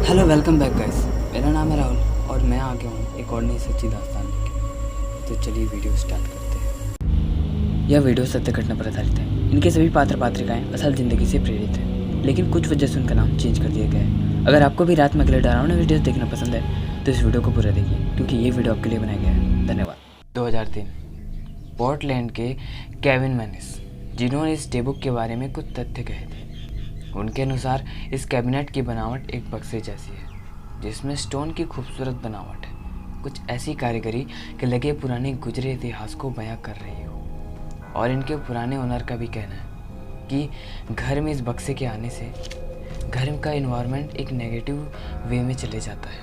Hello welcome back guys. मेरा नाम है राहुल और मैं आ गया हूँ एक और नई सच्ची दास्तान लेके। तो चलिए वीडियो स्टार्ट करते हैं। यह वीडियो सत्य घटना पर आधारित है। इनके सभी पात्र पात्रिकाएं असल ज़िंदगी से प्रेरित हैं, लेकिन कुछ वजह से उनका नाम चेंज कर दिया गया है। अगर आपको भी रात में अगले डरावने वीडियोस देखना पसंद है तो इस वीडियो को पूरा देखिए, क्योंकि ये वीडियो आपके लिए बनाया गया है। धन्यवाद। 2003 पोर्टलैंड के केविन मैनिस, जिन्होंने इस टेबुक के बारे में कुछ तथ्य कहे थे। उनके अनुसार इस कैबिनेट की बनावट एक बक्से जैसी है, जिसमें स्टोन की खूबसूरत बनावट है, कुछ ऐसी कारीगरी कि लगे पुराने गुजरे इतिहास को बयां कर रही हो। और इनके पुराने ओनर का भी कहना है कि घर में इस बक्से के आने से घर का इन्वायरमेंट एक नेगेटिव वे में चले जाता है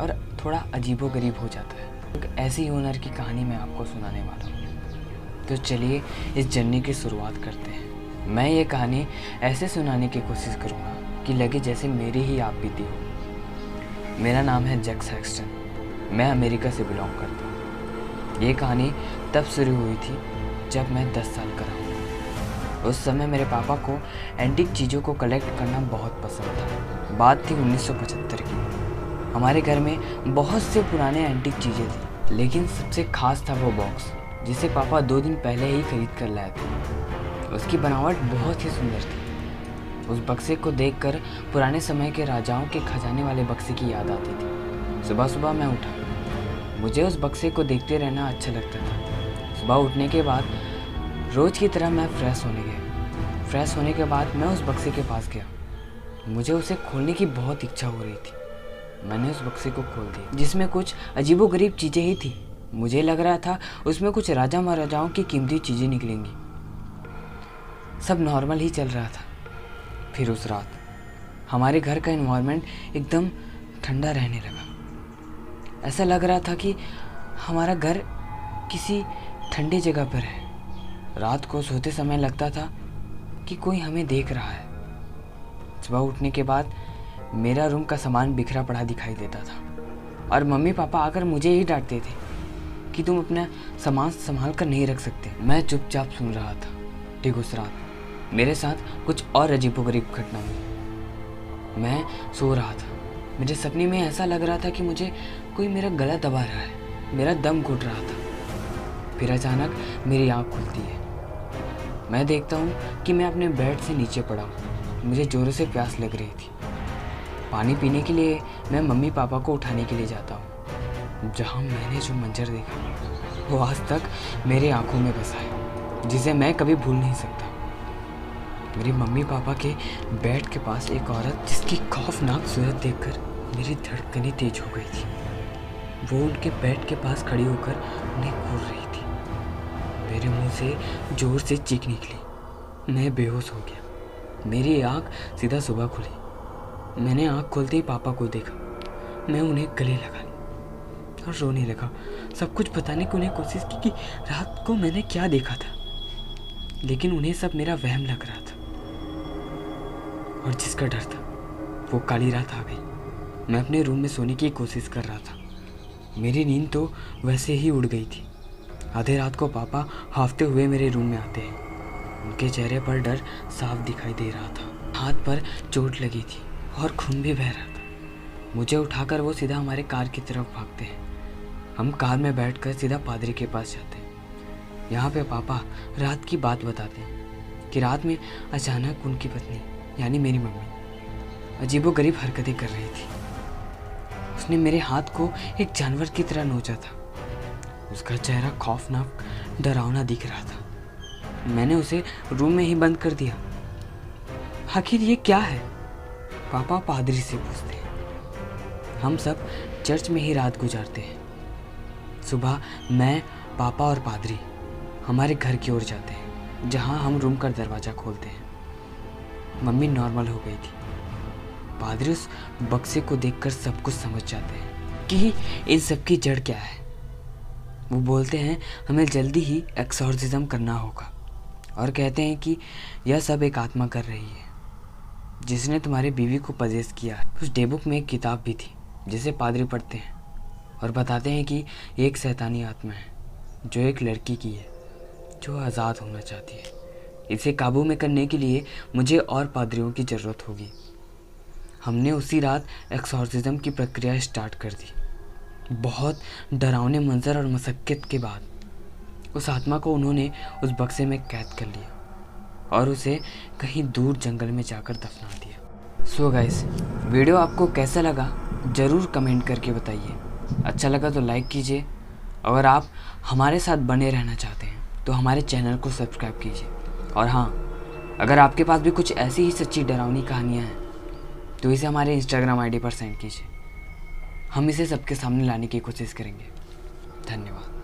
और थोड़ा अजीबोगरीब हो जाता है। एक ऐसी ओनर की कहानी मैं आपको सुनाने वाला हूँ। तो चलिए इस जर्नी की शुरुआत करते हैं। मैं ये कहानी ऐसे सुनाने की कोशिश करूँगा कि लगे जैसे मेरी ही आप बीती हो। मेरा नाम है जैक सैक्सटन। मैं अमेरिका से बिलोंग करता हूँ। ये कहानी तब शुरू हुई थी जब मैं 10 साल का रहा। उस समय मेरे पापा को एंटीक चीज़ों को कलेक्ट करना बहुत पसंद था। बात थी 1975 की। हमारे घर में बहुत से पुराने एंटीक चीज़ें थी, लेकिन सबसे खास था वो बॉक्स जिसे पापा 2 दिन पहले ही खरीद कर लाए थे। उसकी बनावट बहुत ही सुंदर थी। उस बक्से को देखकर पुराने समय के राजाओं के खजाने वाले बक्से की याद आती थी। सुबह सुबह मैं उठा। मुझे उस बक्से को देखते रहना अच्छा लगता था। सुबह उठने के बाद रोज़ की तरह मैं फ्रेश होने गया। फ्रेश होने के बाद मैं उस बक्से के पास गया। मुझे उसे खोलने की बहुत इच्छा हो रही थी। मैंने उस बक्से को खोल दिया, जिसमें कुछ अजीबोगरीब चीज़ें ही थी। मुझे लग रहा था उसमें कुछ राजा महाराजाओं की कीमती चीज़ें निकलेंगी। सब नॉर्मल ही चल रहा था। फिर उस रात हमारे घर का एनवायरनमेंट एकदम ठंडा रहने लगा। ऐसा लग रहा था कि हमारा घर किसी ठंडी जगह पर है। रात को सोते समय लगता था कि कोई हमें देख रहा है। सुबह उठने के बाद मेरा रूम का सामान बिखरा पड़ा दिखाई देता था और मम्मी पापा आकर मुझे ही डांटते थे कि तुम अपना सामान संभाल कर नहीं रख सकते। मैं चुपचाप सुन रहा था। ठीक उस रात मेरे साथ कुछ और अजीबोगरीब घटना हुई। मैं सो रहा था। मेरे सपने में ऐसा लग रहा था कि मुझे कोई मेरा गला दबा रहा है, मेरा दम घुट रहा था। फिर अचानक मेरी आँख खुलती है। मैं देखता हूँ कि मैं अपने बेड से नीचे पड़ा हूँ। मुझे ज़ोरों से प्यास लग रही थी। पानी पीने के लिए मैं मम्मी पापा को उठाने के लिए जाता हूँ। जहाँ मैंने जो मंजर देखा वो आज तक मेरी आँखों में बसा है, जिसे मैं कभी भूल नहीं सकता। मेरी मम्मी पापा के बेड के पास एक औरत, जिसकी खौफनाक सूरत देखकर मेरी धड़कनें तेज हो गई थी। वो उनके बेड के पास खड़ी होकर उन्हें घूर रही थी। मेरे मुंह से जोर से चीख निकली। मैं बेहोश हो गया। मेरी आँख सीधा सुबह खुली। मैंने आँख खोलते ही पापा को देखा। मैं उन्हें गले लगा ली और रोने लगा। सब कुछ बताने की उन्हें कोशिश की कि रात को मैंने क्या देखा था, लेकिन उन्हें सब मेरा वहम लग रहा था। और जिसका डर था वो काली रात आ गई। मैं अपने रूम में सोने की कोशिश कर रहा था। मेरी नींद तो वैसे ही उड़ गई थी। आधे रात को पापा हाफते हुए मेरे रूम में आते हैं। उनके चेहरे पर डर साफ दिखाई दे रहा था। हाथ पर चोट लगी थी और खून भी बह रहा था। मुझे उठाकर वो सीधा हमारे कार की तरफ भागते हैं। हम कार में बैठकर सीधा पादरी के पास जाते हैं। यहाँ पे पापा रात की बात बताते हैं कि रात में अचानक उनकी पत्नी यानी मेरी मम्मी अजीबोगरीब हरकतें कर रही थी। उसने मेरे हाथ को एक जानवर की तरह नोचा था। उसका चेहरा खौफनाक डरावना दिख रहा था। मैंने उसे रूम में ही बंद कर दिया। आखिर ये क्या है? पापा पादरी से पूछते हैं। हम सब चर्च में ही रात गुजारते हैं। सुबह मैं, पापा और पादरी हमारे घर की ओर जाते हैं, जहाँ हम रूम का दरवाज़ा खोलते हैं। मम्मी नॉर्मल हो गई थी। पादरी उस बक्से को देखकर सब कुछ समझ जाते हैं कि इन सब की जड़ क्या है। वो बोलते हैं हमें जल्दी ही एक्सॉर्सिज्म करना होगा और कहते हैं कि यह सब एक आत्मा कर रही है जिसने तुम्हारी बीवी को पजेस किया है। उस डेबुक में एक किताब भी थी जिसे पादरी पढ़ते हैं और बताते हैं कि एक शैतानी आत्मा है जो एक लड़की की है जो आज़ाद होना चाहती है। इसे काबू में करने के लिए मुझे और पादरियों की ज़रूरत होगी। हमने उसी रात एक्सॉर्सिज्म की प्रक्रिया स्टार्ट कर दी। बहुत डरावने मंजर और मशक्क़त के बाद उस आत्मा को उन्होंने उस बक्से में कैद कर लिया और उसे कहीं दूर जंगल में जाकर दफना दिया। सो गाइस, वीडियो आपको कैसा लगा ज़रूर कमेंट करके बताइए। अच्छा लगा तो लाइक कीजिए। अगर आप हमारे साथ बने रहना चाहते हैं तो हमारे चैनल को सब्सक्राइब कीजिए। और हाँ, अगर आपके पास भी कुछ ऐसी ही सच्ची डरावनी कहानियाँ हैं तो इसे हमारे इंस्टाग्राम आईडी पर सेंड कीजिए। हम इसे सबके सामने लाने की कोशिश करेंगे। धन्यवाद।